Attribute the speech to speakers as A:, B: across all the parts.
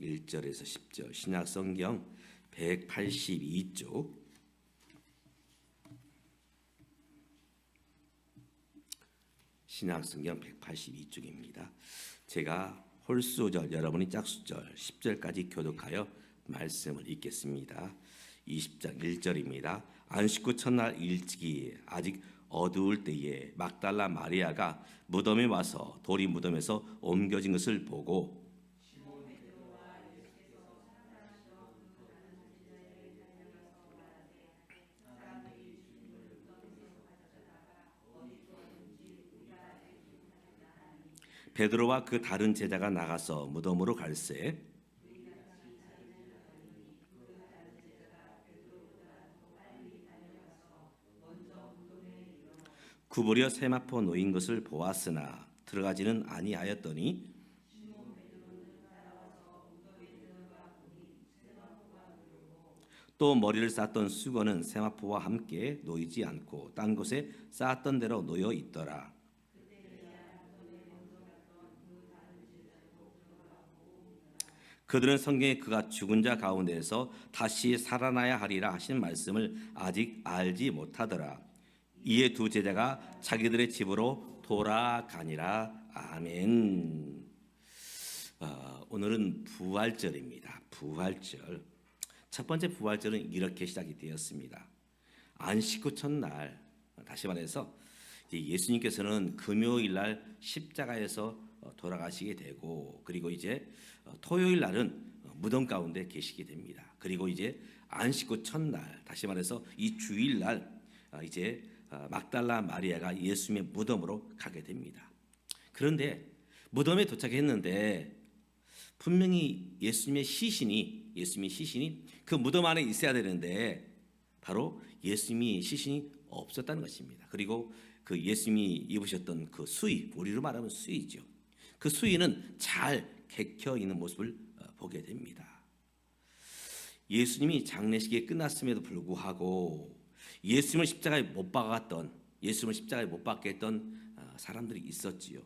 A: 1절에서 10절 신약성경 182쪽 신약성경 182쪽입니다. 제가 홀수절 여러분이 짝수절 10절까지 교독하여 말씀을 읽겠습니다. 20장 1절입니다. 안식구 첫날 일찍이 아직 어두울 때에 막달라 마리아가 무덤에 와서 돌이 무덤에서 옮겨진 것을 보고 베드로와 그 다른 제자가 나가서 무덤으로 갈새 구부려 세마포 놓인 것을 보았으나 들어가지는 아니하였더니 또 머리를 쌓던 수건은 세마포와 함께 놓이지 않고 딴 곳에 쌓았던 대로 놓여 있더라. 그들은 성경에 그가 죽은 자 가운데에서 다시 살아나야 하리라 하신 말씀을 아직 알지 못하더라. 이에 두 제자가 자기들의 집으로 돌아가니라. 아멘. 오늘은 부활절입니다. 부활절. 첫 번째 부활절은 이렇게 시작이 되었습니다. 안식구 첫날, 다시 말해서 예수님께서는 금요일 날 십자가에서 돌아가시게 되고, 그리고 이제 토요일 날은 무덤 가운데 계시게 됩니다. 그리고 이제 안식구 첫날, 다시 말해서 이 주일 날 이제 막달라 마리아가 예수님의 무덤으로 가게 됩니다. 그런데 무덤에 도착했는데 분명히 예수님의 시신이 그 무덤 안에 있어야 되는데 바로 예수님이 시신이 없었다는 것입니다. 그리고 그 예수님이 입으셨던 그 수의, 우리로 말하면 수의죠. 그 수의는 잘 개켜 있는 모습을 보게 됩니다. 예수님이 장례식이 끝났음에도 불구하고 예수님을 십자가에 못 박게 했던 사람들이 있었지요.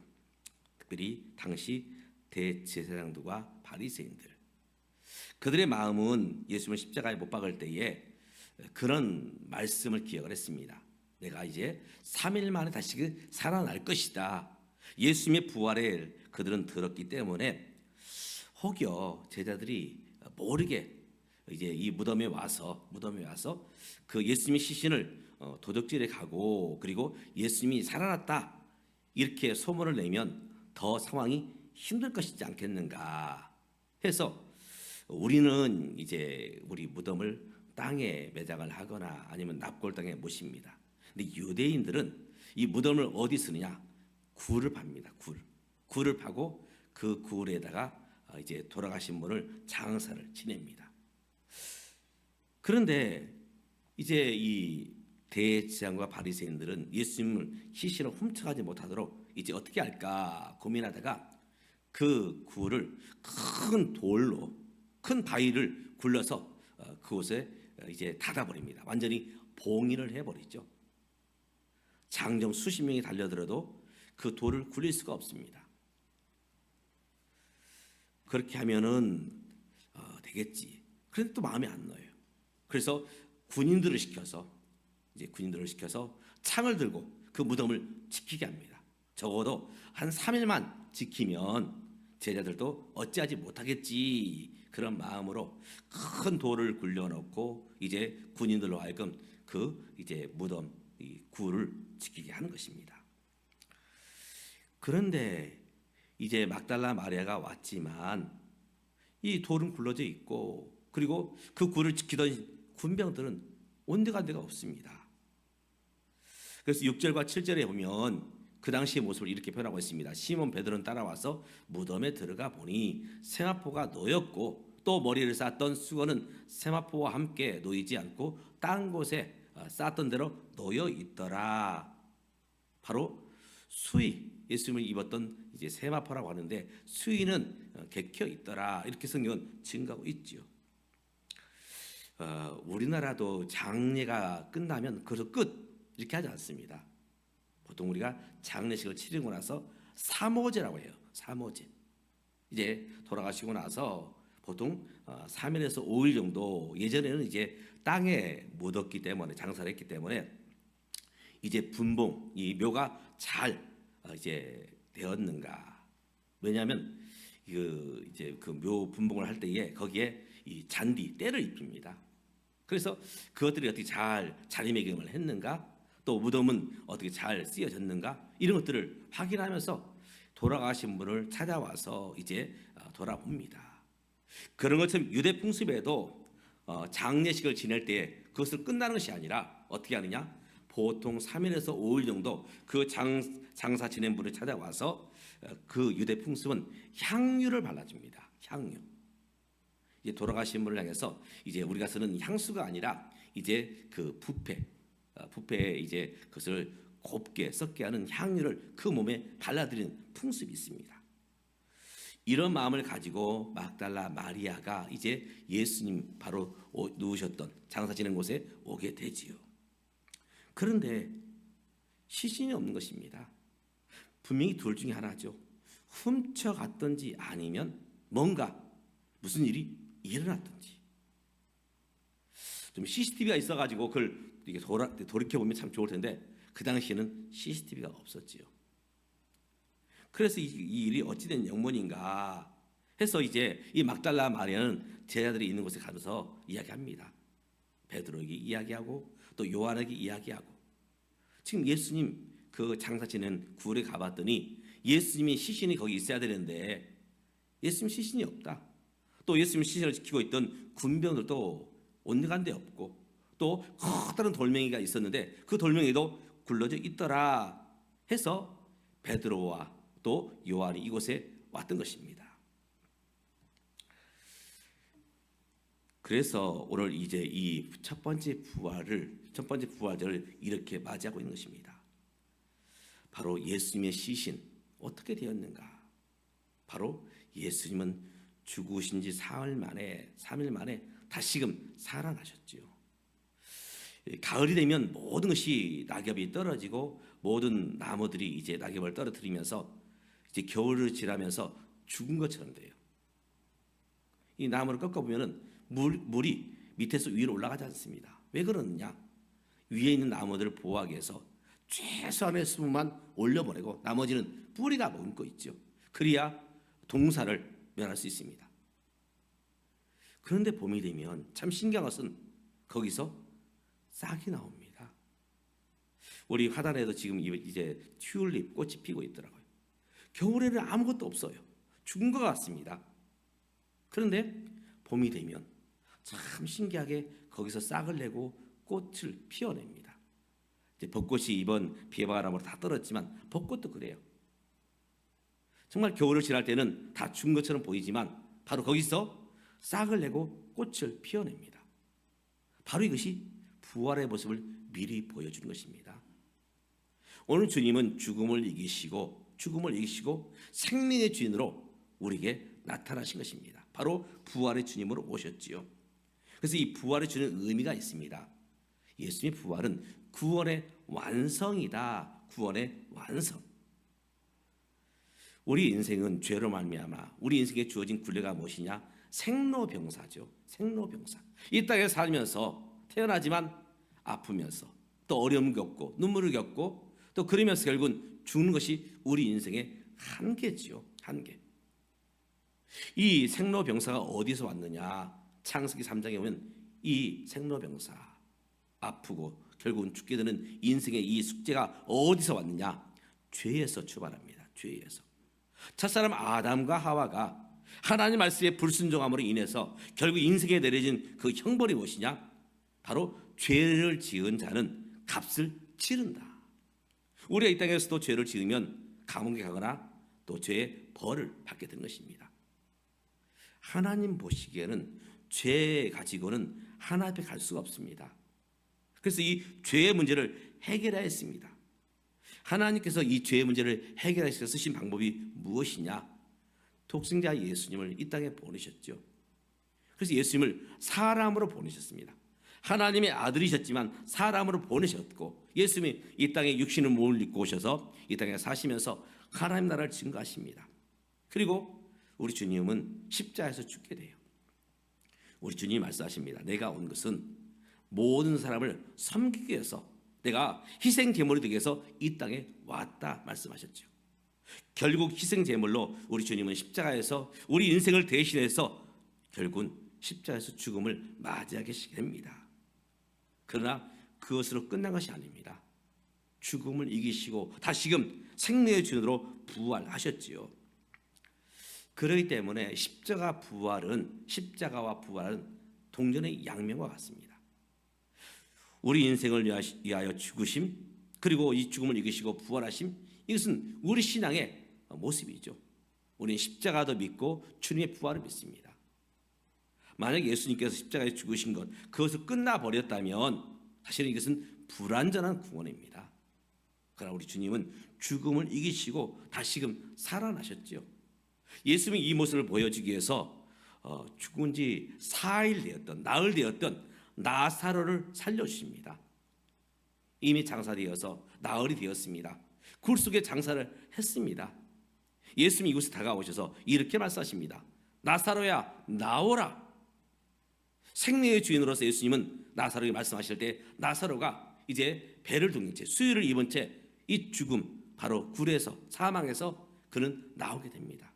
A: 특별히 당시 대제사장들과 바리새인들. 그들의 마음은 예수님을 십자가에 못 박을 때에 그런 말씀을 기억을 했습니다. 내가 이제 3일 만에 다시 살아날 것이다. 예수님의 부활에 그들은 들었기 때문에 혹여 제자들이 모르게 이제 이 무덤에 와서 그 예수님의 시신을 도적질해 가고 그리고 예수님이 살아났다 이렇게 소문을 내면 더 상황이 힘들 것이지 않겠는가 해서 우리는 이제 우리 무덤을 땅에 매장을 하거나 아니면 납골당에 모십니다. 근데 유대인들은 이 무덤을 어디 쓰느냐? 굴을 팝니다. 굴을 파고 그 굴에다가 이제 돌아가신 분을 장사를 지냅니다. 그런데 이제 이 대제사장과 바리새인들은 예수님을 시신을 훔쳐가지 못하도록 이제 어떻게 할까 고민하다가 그 굴을 큰 돌로 큰 바위를 굴러서 그곳에 이제 닫아버립니다. 완전히 봉인을 해버리죠. 장정 수십 명이 달려들어도 그 돌을 굴릴 수가 없습니다. 그렇게 하면은 되겠지. 그런데 또 마음에 안 넣어요. 그래서 군인들을 시켜서 창을 들고 그 무덤을 지키게 합니다. 적어도 한 3일만 지키면 제자들도 어찌하지 못하겠지. 그런 마음으로 큰 돌을 굴려놓고 이제 군인들로 하여금 그 이제 무덤 이 굴을 지키게 하는 것입니다. 그런데 이제 막달라 마리아가 왔지만 이 돌은 굴러져 있고 그리고 그 굴을 지키던 군병들은 온데간 데가 없습니다. 그래서 6절과 7절에 보면 그 당시의 모습을 이렇게 표현하고 있습니다. 시몬 베드로는 따라와서 무덤에 들어가 보니 세마포가 놓였고 또 머리를 쌓던 수건은 세마포와 함께 놓이지 않고 딴 곳에 쌓았던 대로 놓여 있더라. 바로 수의, 예수님을 입었던 이제 세마포라고 하는데 수의는 개켜 있더라. 이렇게 성경은 증거하고 있죠. 우리나라도 장례가 끝나면 그래서 끝 이렇게 하지 않습니다. 보통 우리가 장례식을 치르고 나서 사모제라고 해요. 사모제. 이제 돌아가시고 나서 보통 3일에서 5일 정도, 예전에는 이제 땅에 묻었기 때문에, 장사를 했기 때문에 이제 분봉, 이 묘가 잘 이제 되었는가. 왜냐하면 이제 그 묘 분봉을 할 때에 거기에 이 잔디 때를 입힙니다. 그래서 그것들이 어떻게 잘 자리매김을 했는가, 또 무덤은 어떻게 잘 쓰여졌는가, 이런 것들을 확인하면서 돌아가신 분을 찾아와서 이제 돌아봅니다. 그런 것처럼 유대 풍습에도 장례식을 지낼 때 그것을 끝나는 것이 아니라 어떻게 하느냐, 보통 3일에서 5일 정도 그 장사 지낸 분을 찾아와서 그 유대 풍습은 향유를 발라줍니다. 향유. 이제 돌아가신 분을 향해서 이제 우리가 쓰는 향수가 아니라 이제 그 부패에 이제 그것을 곱게 썩게 하는 향유를 그 몸에 발라드리는 풍습이 있습니다. 이런 마음을 가지고 막달라 마리아가 이제 예수님 바로 누우셨던 장사 지낸 곳에 오게 되지요. 그런데 시신이 없는 것입니다. 분명히 둘 중에 하나죠. 훔쳐갔든지 아니면 뭔가 무슨 일이 일어났든지. 좀 CCTV가 있어가지고 그걸 이게 돌이켜 보면 참 좋을 텐데 그 당시에는 CCTV가 없었지요. 그래서 이 일이 어찌된 영문인가 해서 이제 이 막달라 마리아는 제자들이 있는 곳에 가서 이야기합니다. 베드로에게 이야기하고 또 요한에게 이야기하고, 지금 예수님 그 장사 지낸 굴에 가봤더니 예수님이 시신이 거기 있어야 되는데 예수님 시신이 없다. 또 예수님 시신을 지키고 있던 군병들도 온데간 데 없고, 또 커다란 돌멩이가 있었는데 그 돌멩이도 굴러져 있더라 해서 베드로와 또 요한이 이곳에 왔던 것입니다. 그래서 오늘 이제 이 첫 번째 부활절을 이렇게 맞이하고 있는 것입니다. 바로 예수님의 시신 어떻게 되었는가? 바로 예수님은 죽으신 지 3일 만에 다시금 살아나셨지요. 가을이 되면 모든 것이 낙엽이 떨어지고 모든 나무들이 이제 낙엽을 떨어뜨리면서 이제 겨울을 지나면서 죽은 것처럼 돼요. 이 나무를 꺾어 보면은 물이 밑에서 위로 올라가지 않습니다. 왜 그러느냐? 위에 있는 나무들을 보호하기 위해서 최소한의 수분만 올려보내고 나머지는 뿌리가 머금고 있죠. 그래야 동사를 면할 수 있습니다. 그런데 봄이 되면 참 신기한 것은 거기서 싹이 나옵니다. 우리 화단에도 지금 이제 튤립 꽃이 피고 있더라고요. 겨울에는 아무것도 없어요. 죽은 것 같습니다. 그런데 봄이 되면 참 신기하게 거기서 싹을 내고 꽃을 피워냅니다. 이제 벚꽃이 이번 비바람으로 다 떨어졌지만 벚꽃도 그래요. 정말 겨울을 지날 때는 다 죽은 것처럼 보이지만 바로 거기서 싹을 내고 꽃을 피워냅니다. 바로 이것이 부활의 모습을 미리 보여주는 것입니다. 오늘 주님은 죽음을 이기시고 생명의 주인으로 우리에게 나타나신 것입니다. 바로 부활의 주님으로 오셨지요. 그래서 이 부활의 주는 의미가 있습니다. 예수님의 부활은 구원의 완성이다. 구원의 완성. 우리 인생은 죄로 말미암아 우리 인생에 주어진 굴레가 무엇이냐? 생로병사죠. 생로병사. 이 땅에 살면서 태어나지만 아프면서 또 어려움 겪고 눈물을 겪고 또 그러면서 결국은 죽는 것이 우리 인생의 한계지요. 한계. 이 생로병사가 어디서 왔느냐? 창세기 3장에 보면 이 생로병사, 아프고 결국은 죽게 되는 인생의 이 숙제가 어디서 왔느냐? 죄에서 출발합니다. 죄에서. 첫사람 아담과 하와가 하나님 말씀에 불순종함으로 인해서 결국 인생에 내려진 그 형벌이 무엇이냐? 바로 죄를 지은 자는 값을 치른다. 우리가 이 땅에서도 죄를 지으면 감옥에 가거나 또 죄의 벌을 받게 되는 것입니다. 하나님 보시기에는 죄 가지고는 하나님 앞에 갈 수가 없습니다. 그래서 이 죄의 문제를 해결해야 했습니다. 하나님께서 이 죄의 문제를 해결하셔서 쓰신 방법이 무엇이냐? 독생자 예수님을 이 땅에 보내셨죠. 그래서 예수님을 사람으로 보내셨습니다. 하나님의 아들이셨지만 사람으로 보내셨고 예수님이 이 땅에 육신의 몸을 입고 오셔서 이 땅에 사시면서 하나님 나라를 증거하십니다. 그리고 우리 주님은 십자가에서 죽게 돼요. 우리 주님이 말씀하십니다. 내가 온 것은 모든 사람을 섬기기 위해서, 내가 희생 제물이 되기 위해서 이 땅에 왔다 말씀하셨죠. 결국 희생 제물로 우리 주님은 십자가에서 우리 인생을 대신해서 결국은 십자가에서 죽음을 맞이하게 됩니다. 그러나 그것으로 끝난 것이 아닙니다. 죽음을 이기시고 다시금 생명의 주인으로 부활하셨지요. 그렇기 때문에 십자가와 부활은 동전의 양면과 같습니다. 우리 인생을 위하여 죽으심, 그리고 이 죽음을 이기시고 부활하심, 이것은 우리 신앙의 모습이죠. 우리는 십자가도 믿고 주님의 부활을 믿습니다. 만약 예수님께서 십자가에 죽으신 것, 그것을 끝나버렸다면 사실은 이것은 불완전한 구원입니다. 그러나 우리 주님은 죽음을 이기시고 다시금 살아나셨죠. 예수님이 이 모습을 보여주기 위해서 죽은 지 4일 되었던, 나흘 되었던 나사로를 살려주십니다. 이미 장사되어서 나흘이 되었습니다. 굴 속에 장사를 했습니다. 예수님이 이곳에 다가오셔서 이렇게 말씀하십니다. 나사로야, 나오라. 생명의 주인으로서 예수님은 나사로에게 말씀하실 때 나사로가 이제 배를 둥긴 채, 수유를 입은 채 이 죽음, 바로 굴에서, 사망해서 그는 나오게 됩니다.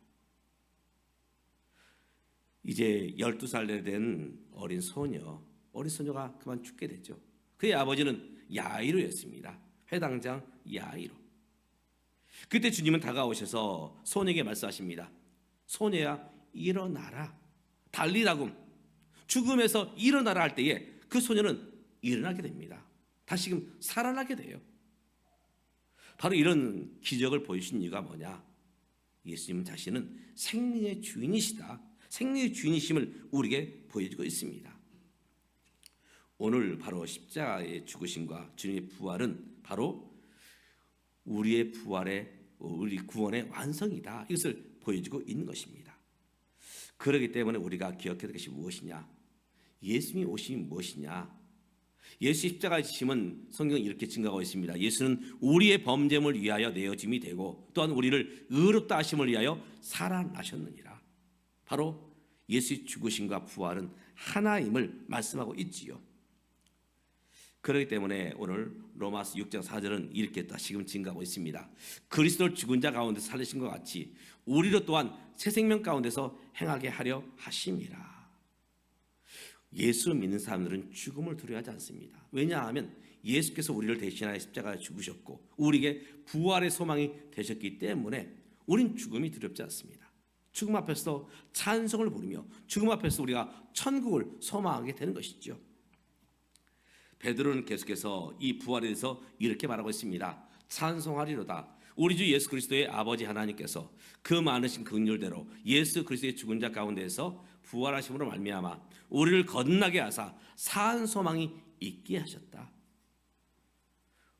A: 이제 12살 된 어린 소녀가 그만 죽게 됐죠. 그의 아버지는 야이로였습니다. 회당장 야이로. 그때 주님은 다가오셔서 소녀에게 말씀하십니다. 소녀야, 일어나라. 달리라금. 죽음에서 일어나라 할 때에 그 소녀는 일어나게 됩니다. 다시금 살아나게 돼요. 바로 이런 기적을 보여주신 이유가 뭐냐? 예수님 자신은 생명의 주인이시다. 생명의 주인이심을 우리에게 보여주고 있습니다. 오늘 바로 십자가의 죽으심과 주님의 부활은 바로 우리 구원의 완성이다. 이것을 보여주고 있는 것입니다. 그렇기 때문에 우리가 기억해야 될 것이 무엇이냐? 예수님이 오심이 무엇이냐? 예수 십자가의 지심은 성경은 이렇게 증거하고 있습니다. 예수는 우리의 범죄를 위하여 내어짐이 되고 또한 우리를 의롭다 하심을 위하여 살아나셨느니라. 바로 예수의 죽으심과 부활은 하나임을 말씀하고 있지요. 그렇기 때문에 오늘 로마서 6장 4절은 이렇게 다시금 증거하고 있습니다. 그리스도를 죽은 자 가운데서 살리신 것 같이 우리로 또한 새 생명 가운데서 행하게 하려 하심이라. 예수를 믿는 사람들은 죽음을 두려워하지 않습니다. 왜냐하면 예수께서 우리를 대신하여 십자가에 죽으셨고 우리에게 부활의 소망이 되셨기 때문에 우린 죽음이 두렵지 않습니다. 죽음 앞에서 찬송을 부르며 죽음 앞에서 우리가 천국을 소망하게 되는 것이죠. 베드로는 계속해서 이 부활에 대해서 이렇게 말하고 있습니다. 찬송하리로다. 우리 주 예수 그리스도의 아버지 하나님께서 그 많으신 긍휼대로 예수 그리스도의 죽은 자 가운데서 부활하심으로 말미암아 우리를 거듭나게 하사 산 소망이 있게 하셨다.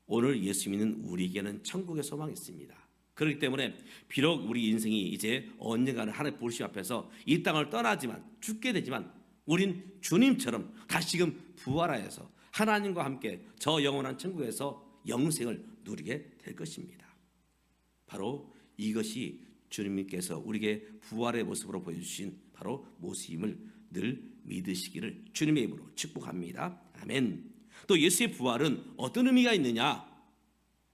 A: 오늘 예수 믿는 우리에게는 천국의 소망이 있습니다. 그렇기 때문에 비록 우리 인생이 이제 언젠가는 하나님 부르심 앞에서 이 땅을 떠나지만 죽게 되지만 우린 주님처럼 다시금 부활하여서 하나님과 함께 저 영원한 천국에서 영생을 누리게 될 것입니다. 바로 이것이 주님께서 우리에게 부활의 모습으로 보여주신 바로 모습임을 늘 믿으시기를 주님의 이름으로 축복합니다. 아멘. 또 예수의 부활은 어떤 의미가 있느냐?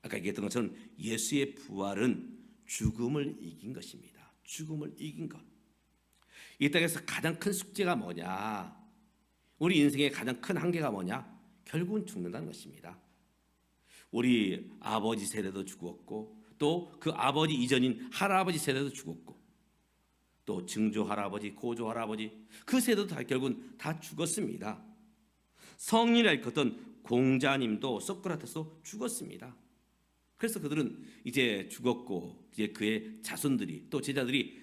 A: 아까 얘기했던 것처럼 예수의 부활은 죽음을 이긴 것입니다. 죽음을 이긴 것. 이 땅에서 가장 큰 숙제가 뭐냐? 우리 인생의 가장 큰 한계가 뭐냐? 결국은 죽는다는 것입니다. 우리 아버지 세대도 죽었고 또 그 아버지 이전인 할아버지 세대도 죽었고 또 증조 할아버지, 고조 할아버지 그 세대도 다 결국은 다 죽었습니다. 성인이라 일컫던 공자님도 소크라테스도 죽었습니다. 그래서 그들은 이제 죽었고 이제 그의 자손들이 또 제자들이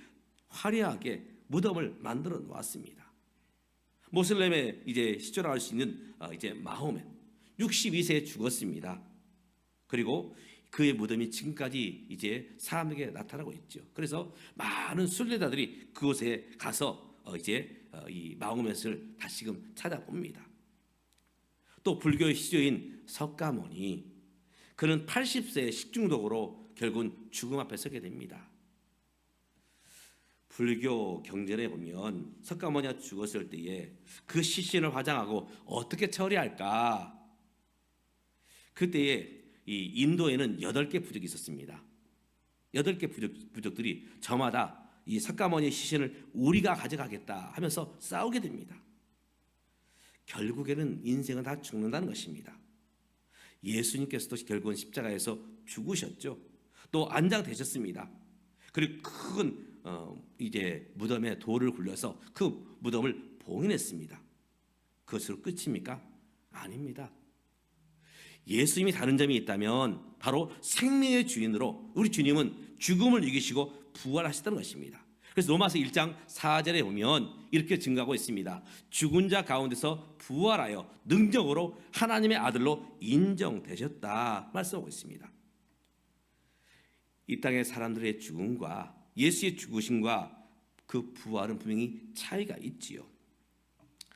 A: 화려하게 무덤을 만들어 놓았습니다. 모슬렘의 이제 시초라고 할 수 있는 이제 마호멧 62세에 죽었습니다. 그리고 그의 무덤이 지금까지 이제 사람에게 나타나고 있죠. 그래서 많은 순례자들이 그곳에 가서 이제 이 마호멧을 다시금 찾아봅니다. 또 불교의 시조인 석가모니 그는 80세의 식중독으로 결국은 죽음 앞에 서게 됩니다. 불교 경전에 보면 석가모니가 죽었을 때에 그 시신을 화장하고 어떻게 처리할까? 그때에 이 인도에는 8개 부족이 있었습니다. 8개 부족들이 저마다 이 석가모니의 시신을 우리가 가져가겠다 하면서 싸우게 됩니다. 결국에는 인생은 다 죽는다는 것입니다. 예수님께서도 결국은 십자가에서 죽으셨죠. 또 안장되셨습니다. 그리고 큰 이제 무덤에 돌을 굴려서 그 무덤을 봉인했습니다. 그것으로 끝입니까? 아닙니다. 예수님이 다른 점이 있다면 바로 생명의 주인으로 우리 주님은 죽음을 이기시고 부활하셨다는 것입니다. 그래서 로마서 1장 4절에 보면 이렇게 증거하고 있습니다. 죽은 자 가운데서 부활하여 능력으로 하나님의 아들로 인정되셨다 말씀하고 있습니다. 이 땅의 사람들의 죽음과 예수의 죽으심과 그 부활은 분명히 차이가 있지요.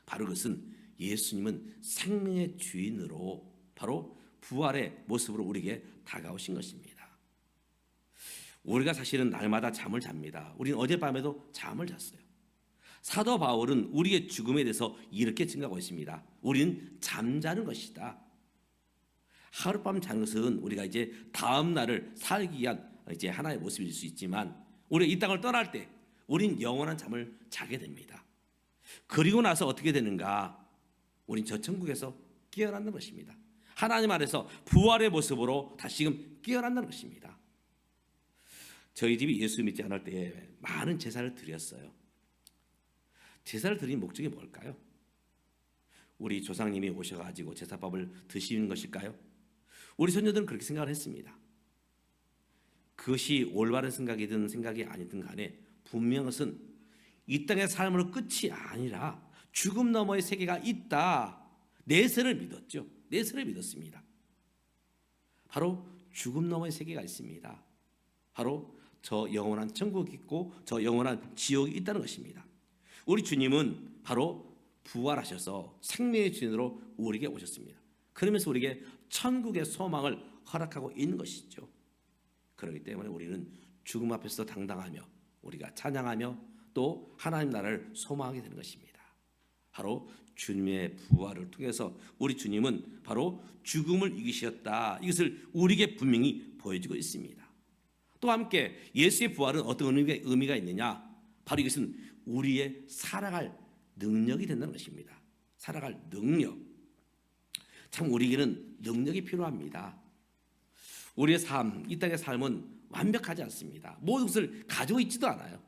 A: 바로 그것은 예수님은 생명의 주인으로 바로 부활의 모습으로 우리에게 다가오신 것입니다. 우리가 사실은 날마다 잠을 잡니다. 우리는 어젯밤에도 잠을 잤어요. 사도 바울은 우리의 죽음에 대해서 이렇게 증가하고 있습니다. 우리는 잠자는 것이다. 하룻밤 자는 것은 우리가 이제 다음 날을 살기 위한 이제 하나의 모습일 수 있지만 우리가 이 땅을 떠날 때 우린 영원한 잠을 자게 됩니다. 그리고 나서 어떻게 되는가? 우린 저 천국에서 깨어난다는 것입니다. 하나님 안에서 부활의 모습으로 다시금 깨어난다는 것입니다. 저희 집이 예수 믿지 않을 때 많은 제사를 드렸어요. 제사를 드린 목적이 뭘까요? 우리 조상님이 오셔가지고 제사밥을 드시는 것일까요? 우리 손녀들은 그렇게 생각을 했습니다. 그것이 올바른 생각이든 생각이 아니든 간에 분명한 것은 이 땅의 삶으로 끝이 아니라 죽음 너머의 세계가 있다. 내세를 믿었죠. 내세를 믿었습니다. 바로 죽음 너머의 세계가 있습니다. 바로 저 영원한 천국이 있고 저 영원한 지옥이 있다는 것입니다. 우리 주님은 바로 부활하셔서 생명의 주인으로 우리에게 오셨습니다. 그러면서 우리에게 천국의 소망을 허락하고 있는 것이죠. 그렇기 때문에 우리는 죽음 앞에서 당당하며 우리가 찬양하며 또 하나님 나라를 소망하게 되는 것입니다. 바로 주님의 부활을 통해서 우리 주님은 바로 죽음을 이기셨다. 이것을 우리에게 분명히 보여주고 있습니다. 또 함께 예수의 부활은 어떤 의미가 있느냐? 바로 이것은 우리의 살아갈 능력이 된다는 것입니다. 살아갈 능력. 참 우리에게는 능력이 필요합니다. 우리의 삶, 이 땅의 삶은 완벽하지 않습니다. 모든 것을 가지고 있지도 않아요.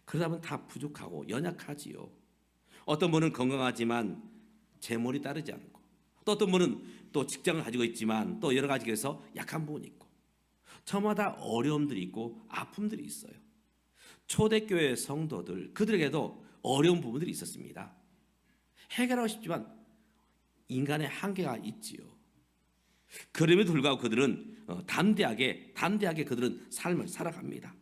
A: 그러다 보면 다 부족하고 연약하지요. 어떤 분은 건강하지만 재물이 따르지 않고, 또 어떤 분은 또 직장을 가지고 있지만 또 여러 가지에서 약한 부분이 있고, 저마다 어려움들이 있고 아픔들이 있어요. 초대교회 성도들, 그들에게도 어려운 부분들이 있었습니다. 해결하고 싶지만 인간의 한계가 있지요. 그럼에도 불구하고 그들은 담대하게 그들은 삶을 살아갑니다.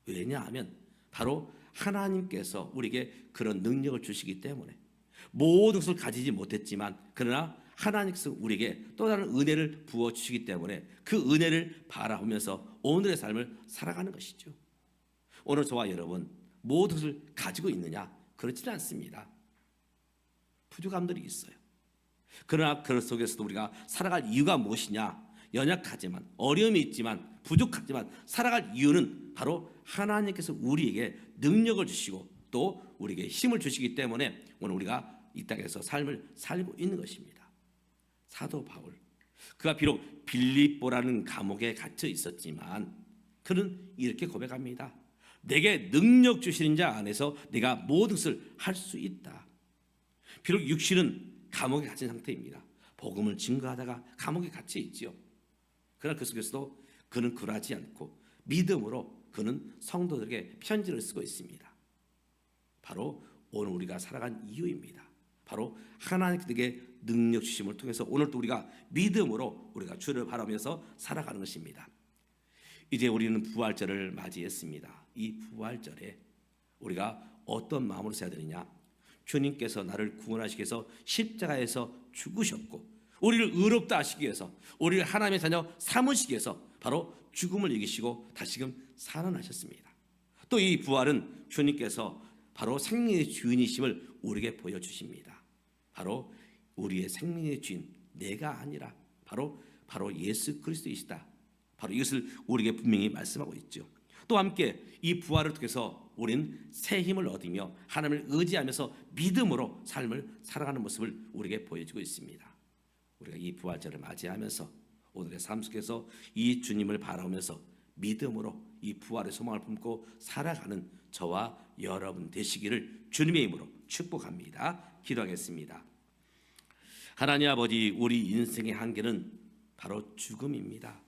A: 왜냐하면 바로 하나님께서 우리에게 그런 능력을 주시기 때문에 모든 것을 가지지 못했지만 그러나 하나님께서 우리에게 또 다른 은혜를 부어주시기 때문에 그 은혜를 바라보면서 오늘의 삶을 살아가는 것이죠. 오늘 저와 여러분 모든 것을 가지고 있느냐? 그렇지는 않습니다. 부족함들이 있어요. 그러나 그 속에서도 우리가 살아갈 이유가 무엇이냐? 연약하지만 어려움이 있지만 부족하지만 살아갈 이유는 바로 하나님께서 우리에게 능력을 주시고 또 우리에게 힘을 주시기 때문에 오늘 우리가 이 땅에서 삶을 살고 있는 것입니다. 사도 바울, 그가 비록 빌립보라는 감옥에 갇혀 있었지만 그는 이렇게 고백합니다. 내게 능력 주시는 자 안에서 내가 모든 것을 할 수 있다. 비록 육신은 감옥에 갇힌 상태입니다. 복음을 증거하다가 감옥에 갇혀 있지요. 그러나 그 속에서도 그는 굴하지 않고 믿음으로 그는 성도들에게 편지를 쓰고 있습니다. 바로 오늘 우리가 살아간 이유입니다. 바로 하나님께 능력 주심을 통해서 오늘도 우리가 믿음으로 우리가 주를 바라면서 살아가는 것입니다. 이제 우리는 부활절을 맞이했습니다. 이 부활절에 우리가 어떤 마음으로 써야 되느냐? 주님께서 나를 구원하시기 위해서 십자가에서 죽으셨고 우리를 의롭다 하시기 위해서 우리를 하나님의 자녀 삼으시기 위해서 바로 죽음을 이기시고 다시금 살아나셨습니다. 또 이 부활은 주님께서 바로 생명의 주인이심을 우리에게 보여주십니다. 바로 우리의 생명의 주인 내가 아니라 바로 예수 그리스도이시다. 바로 이것을 우리에게 분명히 말씀하고 있죠. 또 함께 이 부활을 통해서 우리는 새 힘을 얻으며 하나님을 의지하면서 믿음으로 삶을 살아가는 모습을 우리에게 보여주고 있습니다. 우리가 이 부활절을 맞이하면서 오늘의 삶 속에서 이 주님을 바라보면서 믿음으로 이 부활의 소망을 품고 살아가는 저와 여러분 되시기를 주님의 이름으로 축복합니다. 기도하겠습니다. 하나님 아버지, 우리 인생의 한계는 바로 죽음입니다.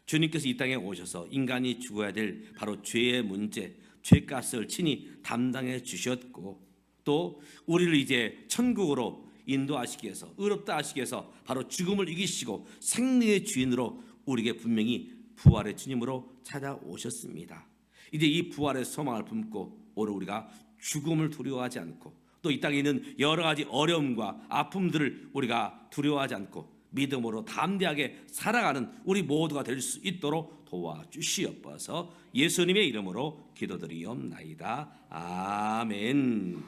A: 주님께서 이 땅에 오셔서 인간이 죽어야 될 바로 죄의 문제, 죄값을 친히 담당해 주셨고, 또 우리를 이제 천국으로 인도하시기 위해서, 의롭다 하시기 위해서 바로 죽음을 이기시고 생명의 주인으로 우리에게 분명히 부활의 주님으로 찾아오셨습니다. 이제 이 부활의 소망을 품고 오늘 우리가 죽음을 두려워하지 않고, 또 이 땅에 있는 여러 가지 어려움과 아픔들을 우리가 두려워하지 않고 믿음으로 담대하게 살아가는 우리 모두가 될 수 있도록 도와주시옵소서. 예수님의 이름으로 기도드리옵나이다. 아멘.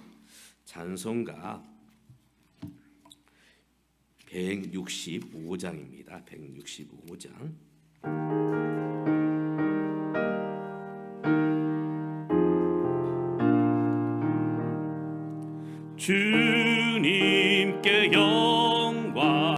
A: 찬송가 165장입니다. 165장. 주